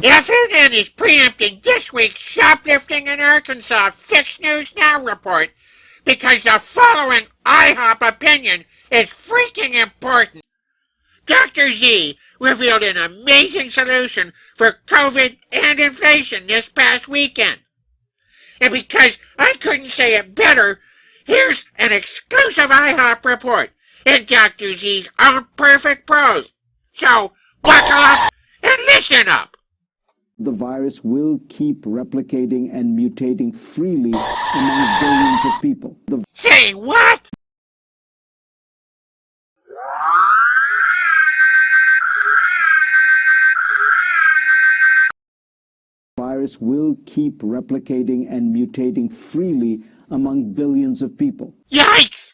FNN is preempting this week's Shoplifting in Arkansas Fix News Now report because the following IHOP opinion is freaking important. Dr. Z revealed an amazing solution for COVID and inflation this past weekend. And because I couldn't say it better, here's an exclusive IHOP report in Dr. Z's own perfect prose. So, buckle up and listen up. The virus will keep replicating and mutating freely among billions of people. Say what? The virus will keep replicating and mutating freely among billions of people. Yikes!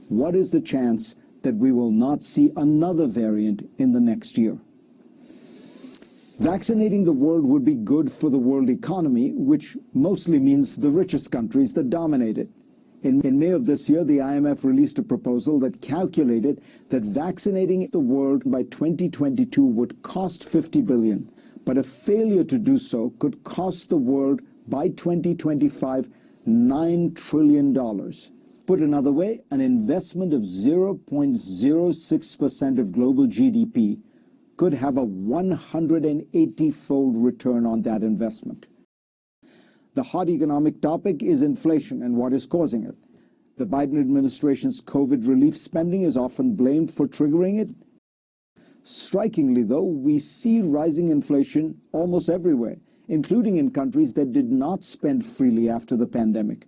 What is the chance that we will not see another variant in the next year? Vaccinating the world would be good for the world economy, which mostly means the richest countries that dominate it. In May of this year, the IMF released a proposal that calculated that vaccinating the world by 2022 would cost $50 billion, but a failure to do so could cost the world by 2025 $9 trillion. Put another way, an investment of 0.06% of global GDP could have a 180-fold return on that investment. The hot economic topic is inflation and what is causing it. The Biden administration's COVID relief spending is often blamed for triggering it. Strikingly, though, we see rising inflation almost everywhere, including in countries that did not spend freely after the pandemic.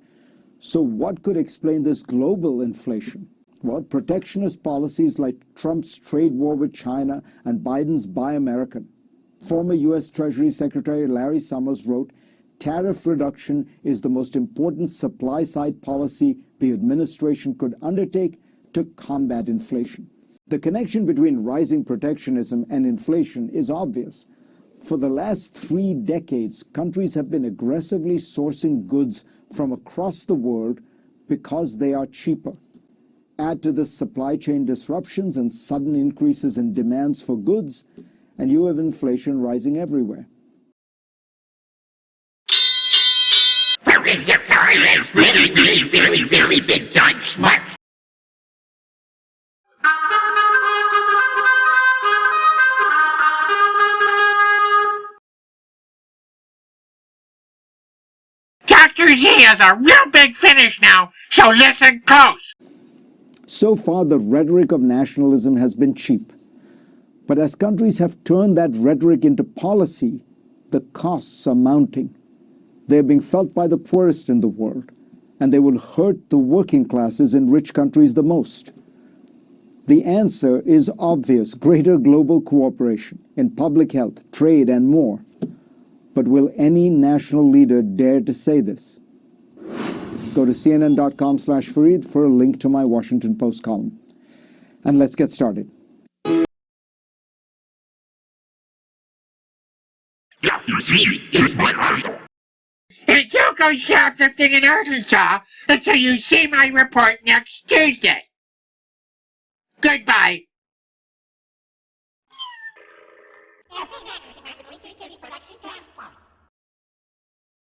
So what could explain this global inflation? Well, protectionist policies like Trump's trade war with China and Biden's Buy American. Former U.S. Treasury Secretary Larry Summers wrote, "Tariff reduction is the most important supply-side policy the administration could undertake to combat inflation." The connection between rising protectionism and inflation is obvious. For the last 3 decades, countries have been aggressively sourcing goods from across the world because they are cheaper. Add to this supply chain disruptions and sudden increases in demands for goods, and you have inflation rising everywhere. Very big time smart. Dr. Z has a real big finish now, so listen close. So far, the rhetoric of nationalism has been cheap. But as countries have turned that rhetoric into policy, the costs are mounting. They're being felt by the poorest in the world, and they will hurt the working classes in rich countries the most. The answer is obvious: greater global cooperation in public health, trade, and more. But will any national leader dare to say this? Go to cnn.com/Fareed for a link to my Washington Post column. And let's get started. Dr. Z is my idol. And don't go shoplifting in Arkansas until you see my report next Tuesday. Goodbye.